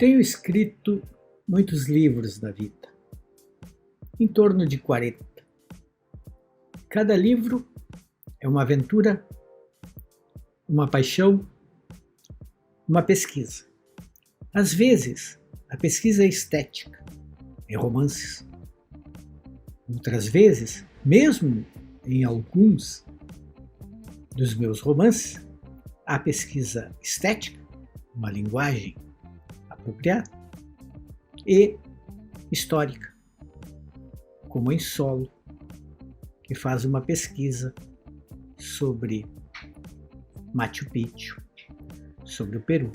Tenho escrito muitos livros na vida, em torno de 40. Cada livro é uma aventura, uma paixão, uma pesquisa. Às vezes, a pesquisa é estética, em romances. Outras vezes, mesmo em alguns dos meus romances, há pesquisa estética, uma linguagem apropriada, e histórica, como em Solo, que faz uma pesquisa sobre Machu Picchu, sobre o Peru.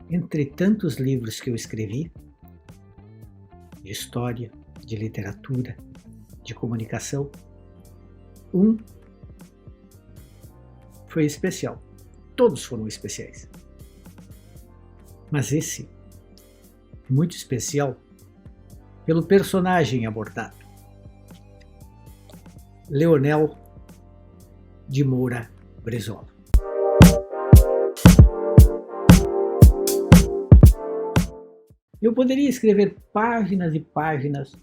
Entre tantos livros que eu escrevi, de história, de literatura, de comunicação, um foi especial. Todos foram especiais. Mas esse é muito especial pelo personagem abordado. Leonel de Moura Brizola. Eu poderia escrever páginas e páginas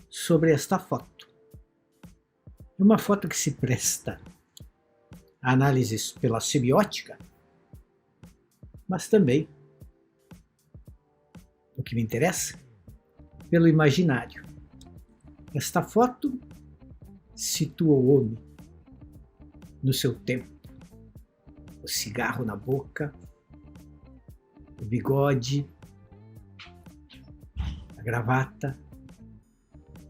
sobre esta foto. É uma foto que se presta a análises pela semiótica, mas também, o que me interessa, pelo imaginário. Esta foto situa o homem no seu tempo. O cigarro na boca, o bigode, a gravata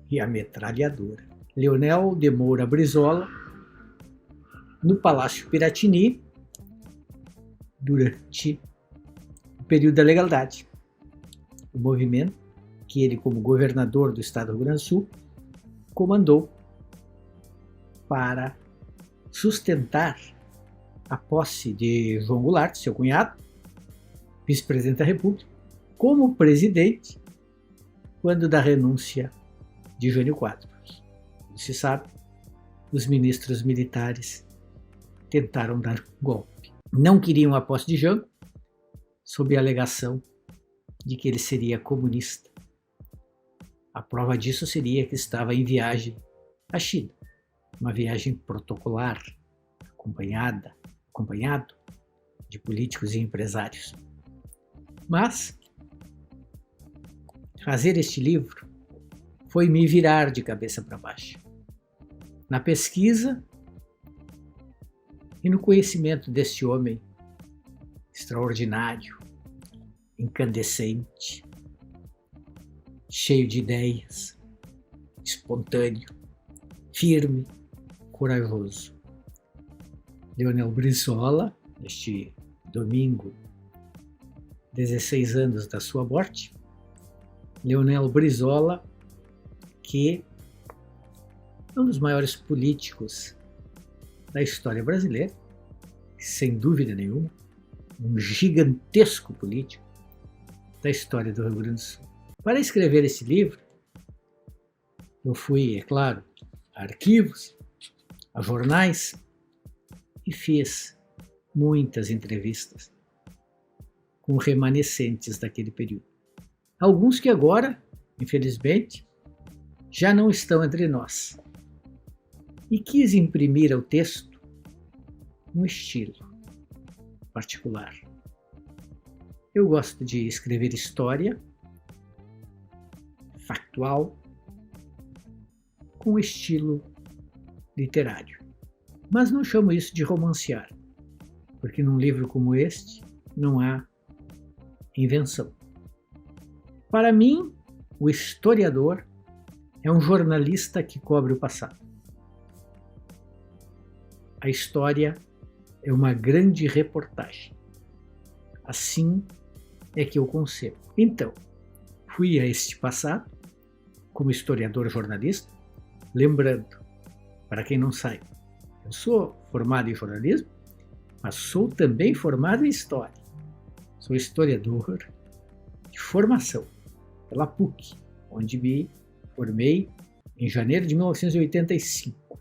e a metralhadora. Leonel de Moura Brizola, no Palácio Piratini, durante o período da legalidade. O movimento que ele, como governador do estado do Rio Grande do Sul, comandou para sustentar a posse de João Goulart, seu cunhado, vice-presidente da República, como presidente quando da renúncia de Jânio Quadros. Como se sabe, os ministros militares tentaram dar golpe. Não queriam a posse de Jânio, sob a alegação de que ele seria comunista. A prova disso seria que estava em viagem à China, uma viagem protocolar, acompanhado de políticos e empresários. Mas fazer este livro foi me virar de cabeça para baixo, na pesquisa e no conhecimento deste homem extraordinário, incandescente, cheio de ideias, espontâneo, firme, corajoso. Leonel Brizola, neste domingo, 16 anos da sua morte. Leonel Brizola, que é um dos maiores políticos da história brasileira, sem dúvida nenhuma, um gigantesco político da história do Rio Grande do Sul. Para escrever esse livro, eu fui, é claro, a arquivos, a jornais e fiz muitas entrevistas com remanescentes daquele período. Alguns que agora, infelizmente, já não estão entre nós. E quis imprimir ao texto um estilo particular. Eu gosto de escrever história factual com estilo literário. Mas não chamo isso de romancear, porque num livro como este não há invenção. Para mim, o historiador é um jornalista que cobre o passado. A história é uma grande reportagem. Assim é que eu concebo. Então, fui a este passado como historiador jornalista, lembrando, para quem não sabe, eu sou formado em jornalismo, mas sou também formado em história. Sou historiador de formação pela PUC, onde me formei em janeiro de 1985.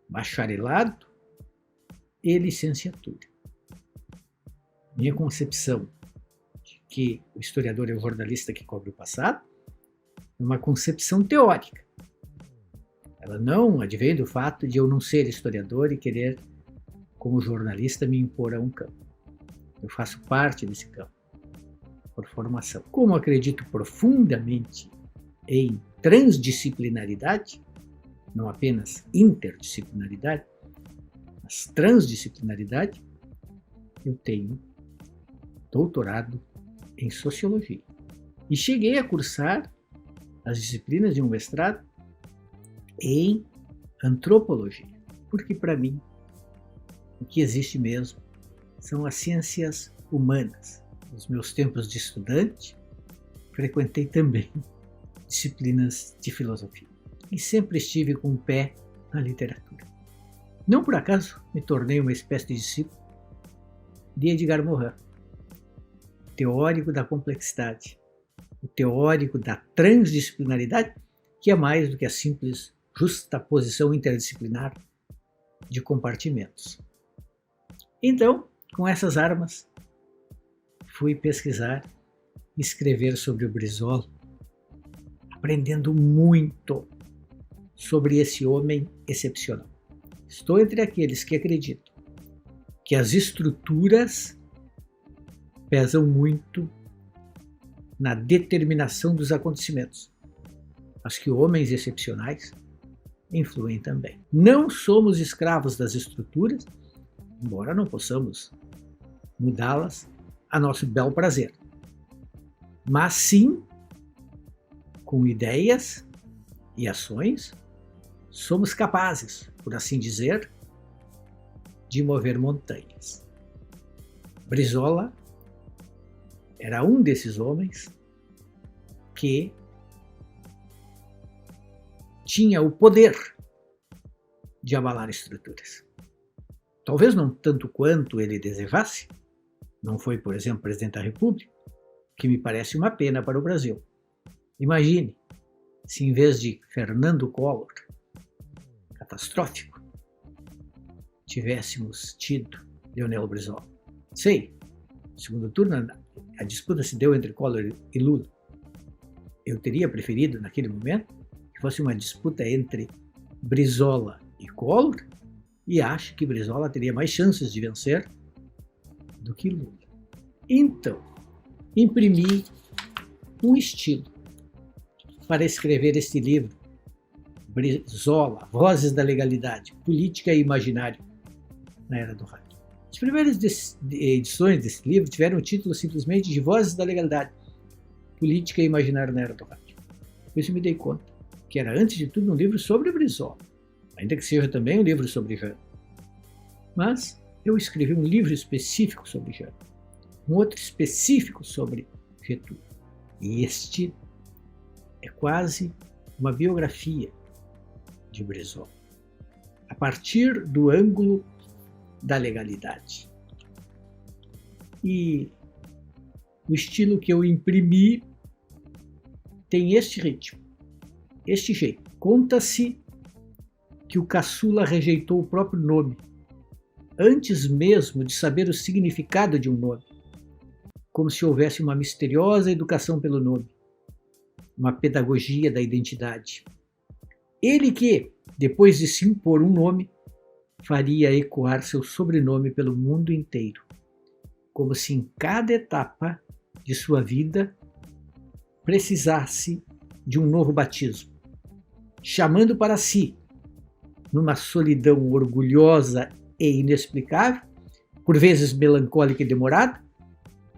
Bacharelado e licenciatura. Minha concepção de que o historiador é o jornalista que cobre o passado, é uma concepção teórica. Ela não advém do fato de eu não ser historiador e querer, como jornalista, me impor a um campo. Eu faço parte desse campo, por formação. Como acredito profundamente em transdisciplinaridade, não apenas interdisciplinaridade, mas transdisciplinaridade, eu tenho doutorado em sociologia. E cheguei a cursar as disciplinas de um mestrado em antropologia, porque para mim o que existe mesmo são as ciências humanas. Nos meus tempos de estudante, frequentei também disciplinas de filosofia e sempre estive com o pé na literatura. Não por acaso me tornei uma espécie de discípulo de Edgar Morin, teórico da complexidade, o teórico da transdisciplinaridade, que é mais do que a simples justaposição interdisciplinar de compartimentos. Então, com essas armas, fui pesquisar e escrever sobre o Brizola, aprendendo muito sobre esse homem excepcional. Estou entre aqueles que acreditam que as estruturas pesam muito na determinação dos acontecimentos, mas que homens excepcionais influem também. Não somos escravos das estruturas, embora não possamos mudá-las a nosso bel prazer, mas sim, com ideias e ações, somos capazes, por assim dizer, de mover montanhas. Brizola era um desses homens que tinha o poder de abalar estruturas. Talvez não tanto quanto ele desejasse. Não foi, por exemplo, presidente da República, que me parece uma pena para o Brasil. Imagine se em vez de Fernando Collor, catastrófico, tivéssemos tido Leonel Brizola. Sei, no segundo turno a disputa se deu entre Collor e Lula. Eu teria preferido, naquele momento, que fosse uma disputa entre Brizola e Collor, e acho que Brizola teria mais chances de vencer do que Lula. Então, imprimi um estilo para escrever este livro, Brizola, Vozes da Legalidade, Política e Imaginário na Era do Rádio. As primeiras edições desse livro tiveram o título simplesmente de Vozes da Legalidade, Política e Imaginário na Era do Rádio. Depois eu me dei conta que era, antes de tudo, um livro sobre Brizola, ainda que seja também um livro sobre Jânio. Mas eu escrevi um livro específico sobre Jânio, um outro específico sobre Getúlio. E este é quase uma biografia de Brizola, a partir do ângulo da legalidade. E o estilo que eu imprimi tem este ritmo, este jeito. Conta-se que o caçula rejeitou o próprio nome, antes mesmo de saber o significado de um nome, como se houvesse uma misteriosa educação pelo nome, uma pedagogia da identidade. Ele que, depois de se impor um nome, faria ecoar seu sobrenome pelo mundo inteiro, como se em cada etapa de sua vida precisasse de um novo batismo, chamando para si, numa solidão orgulhosa e inexplicável, por vezes melancólica e demorada,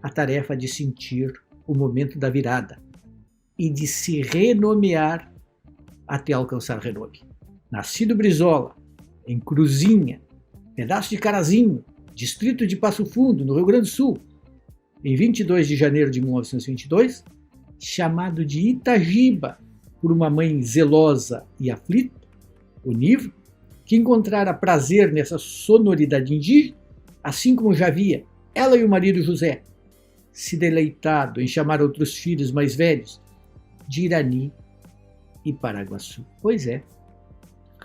a tarefa de sentir o momento da virada e de se renomear até alcançar renome. Nascido Brizola, em Cruzinha, pedaço de Carazinho, distrito de Passo Fundo, no Rio Grande do Sul, em 22 de janeiro de 1922, chamado de Itagiba por uma mãe zelosa e aflita, onívola, que encontrara prazer nessa sonoridade indígena, assim como já havia ela e o marido José se deleitado em chamar outros filhos mais velhos de Irani e Paraguaçu. Pois é,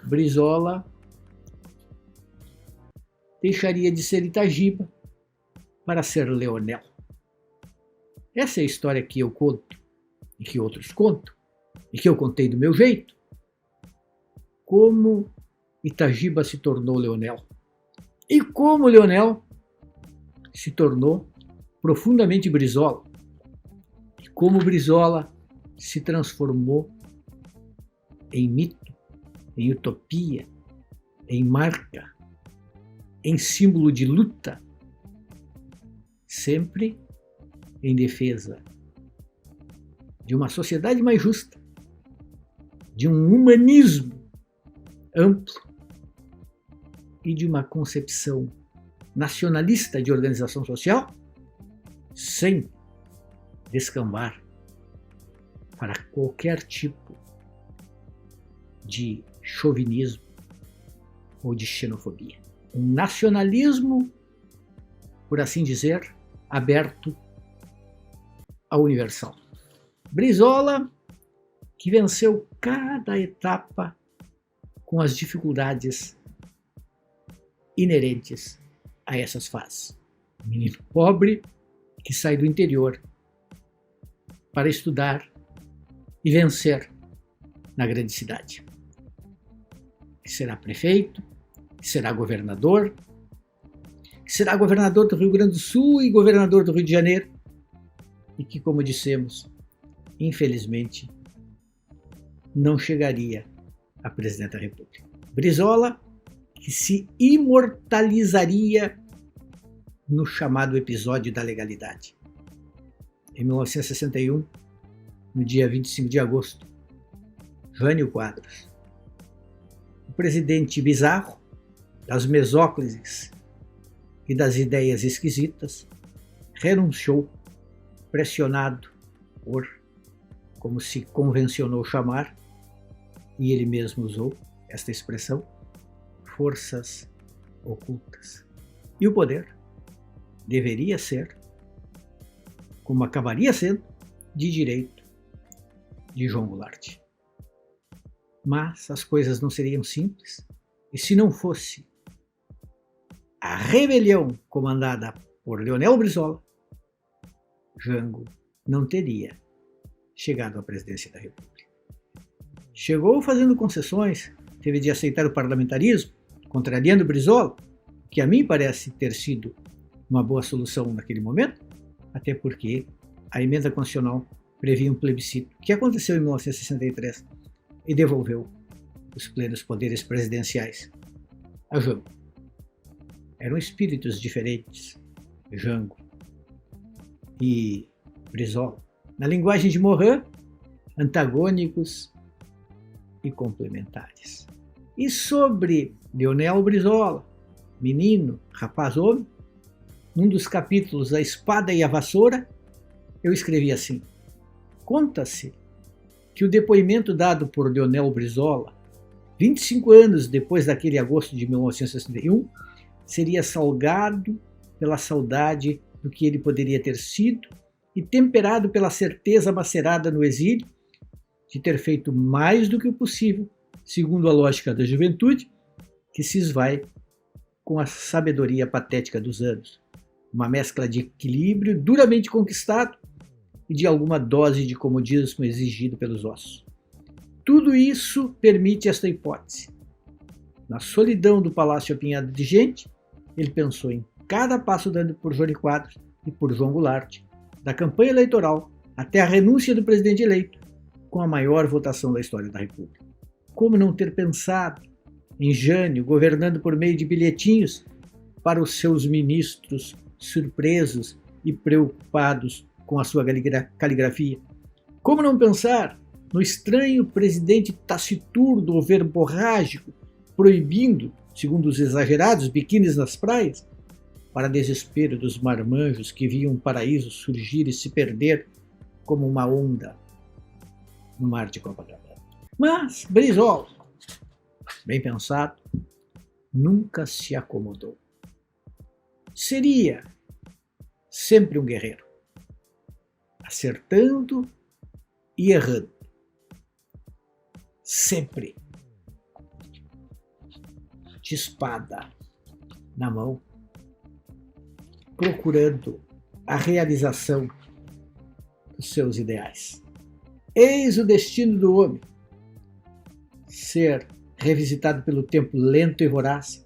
Brizola deixaria de ser Itagiba para ser Leonel. Essa é a história que eu conto, e que outros contam, e que eu contei do meu jeito. Como Itagiba se tornou Leonel. E como Leonel se tornou profundamente Brizola. E como Brizola se transformou em mito, em utopia, em marca, em símbolo de luta, sempre em defesa de uma sociedade mais justa, de um humanismo amplo e de uma concepção nacionalista de organização social, sem descambar para qualquer tipo de chauvinismo ou de xenofobia. Um nacionalismo, por assim dizer, aberto ao universal. Brizola, que venceu cada etapa com as dificuldades inerentes a essas fases. Um menino pobre que sai do interior para estudar e vencer na grande cidade. Que será prefeito, que será governador do Rio Grande do Sul e governador do Rio de Janeiro, e que, como dissemos, infelizmente, não chegaria a presidente da República. Brizola, que se imortalizaria no chamado episódio da legalidade. Em 1961, no dia 25 de agosto, Jânio Quadros, o presidente bizarro, das mesóclises e das ideias esquisitas, renunciou, pressionado por, como se convencionou chamar, e ele mesmo usou esta expressão, forças ocultas. E o poder deveria ser, como acabaria sendo, de direito de João Goulart. Mas as coisas não seriam simples, e se não fosse a rebelião comandada por Leonel Brizola, Jango não teria chegado à presidência da República. Chegou fazendo concessões, teve de aceitar o parlamentarismo, contrariando Brizola, que a mim parece ter sido uma boa solução naquele momento, até porque a emenda constitucional previa um plebiscito, que aconteceu em 1963, e devolveu os plenos poderes presidenciais a Jango. Eram espíritos diferentes, Jango e Brizola. Na linguagem de Morin, antagônicos e complementares. E sobre Leonel Brizola, menino, rapaz homem, num dos capítulos A Espada e a Vassoura, eu escrevi assim: conta-se que o depoimento dado por Leonel Brizola, 25 anos depois daquele agosto de 1961, seria salgado pela saudade do que ele poderia ter sido e temperado pela certeza macerada no exílio de ter feito mais do que o possível, segundo a lógica da juventude, que se esvai com a sabedoria patética dos anos. Uma mescla de equilíbrio duramente conquistado e de alguma dose de comodismo exigido pelos ossos. Tudo isso permite esta hipótese. Na solidão do palácio apinhado de gente, ele pensou em cada passo dado por Jânio Quadros e por João Goulart, da campanha eleitoral até a renúncia do presidente eleito, com a maior votação da história da República. Como não ter pensado em Jânio governando por meio de bilhetinhos para os seus ministros surpresos e preocupados com a sua caligrafia? Como não pensar no estranho presidente taciturno ou verborrágico proibindo, segundo os exagerados, biquínis nas praias, para desespero dos marmanjos que viam o paraíso surgir e se perder como uma onda no mar de Copacabana? Mas Brizola, bem pensado, nunca se acomodou. Seria sempre um guerreiro, acertando e errando. Sempre de espada na mão, procurando a realização dos seus ideais. Eis o destino do homem: ser revisitado pelo tempo lento e voraz,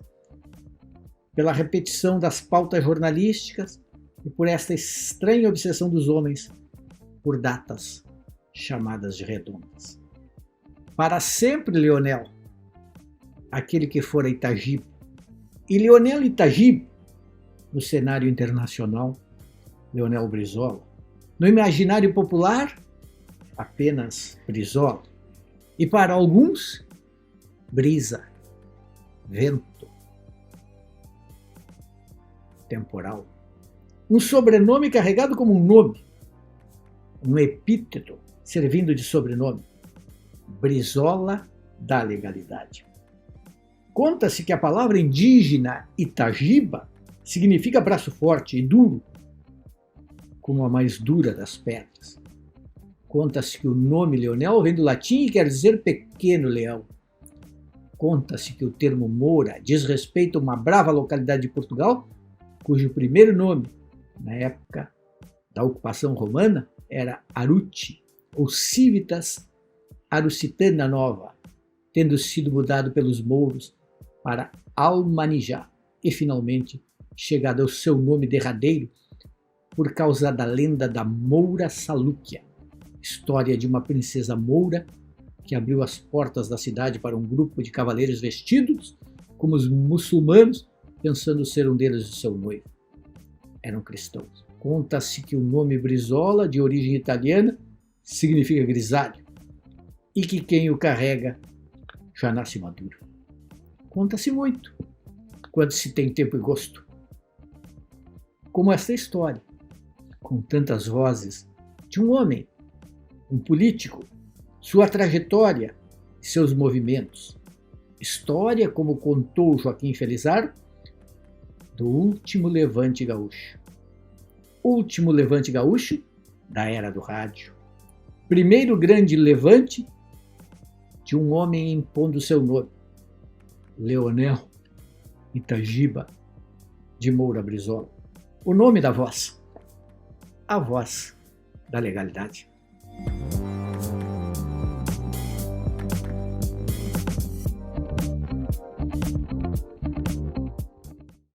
pela repetição das pautas jornalísticas e por esta estranha obsessão dos homens por datas chamadas de redondas. Para sempre, Leonel, aquele que fora Itagibo. E Leonel Itagibo, no cenário internacional, Leonel Brizola. No imaginário popular, apenas Brizola. E para alguns, brisa, vento, temporal. Um sobrenome carregado como um nome, um epíteto servindo de sobrenome: Brizola da legalidade. Conta-se que a palavra indígena Itagiba significa braço forte e duro, como a mais dura das pedras. Conta-se que o nome Leonel vem do latim e quer dizer pequeno leão. Conta-se que o termo Moura diz respeito a uma brava localidade de Portugal, cujo primeiro nome, na época da ocupação romana, era Aruti, ou Civitas Arucitana Nova, tendo sido mudado pelos mouros para Almanijá e finalmente chegado ao seu nome derradeiro por causa da lenda da Moura Salúquia, história de uma princesa moura que abriu as portas da cidade para um grupo de cavaleiros vestidos como os muçulmanos, pensando ser um deles o seu noivo. Eram cristãos. Conta-se que o nome Brizola, de origem italiana, significa grisalho, e que quem o carrega já nasce maduro. Conta-se muito, quando se tem tempo e gosto. Como esta história, com tantas vozes, de um homem, um político, sua trajetória e seus movimentos. História, como contou Joaquim Felizardo, do último levante gaúcho. Último levante gaúcho da era do rádio. Primeiro grande levante de um homem impondo seu nome: Leonel Itagiba de Moura Brizola. O nome da voz, a voz da legalidade.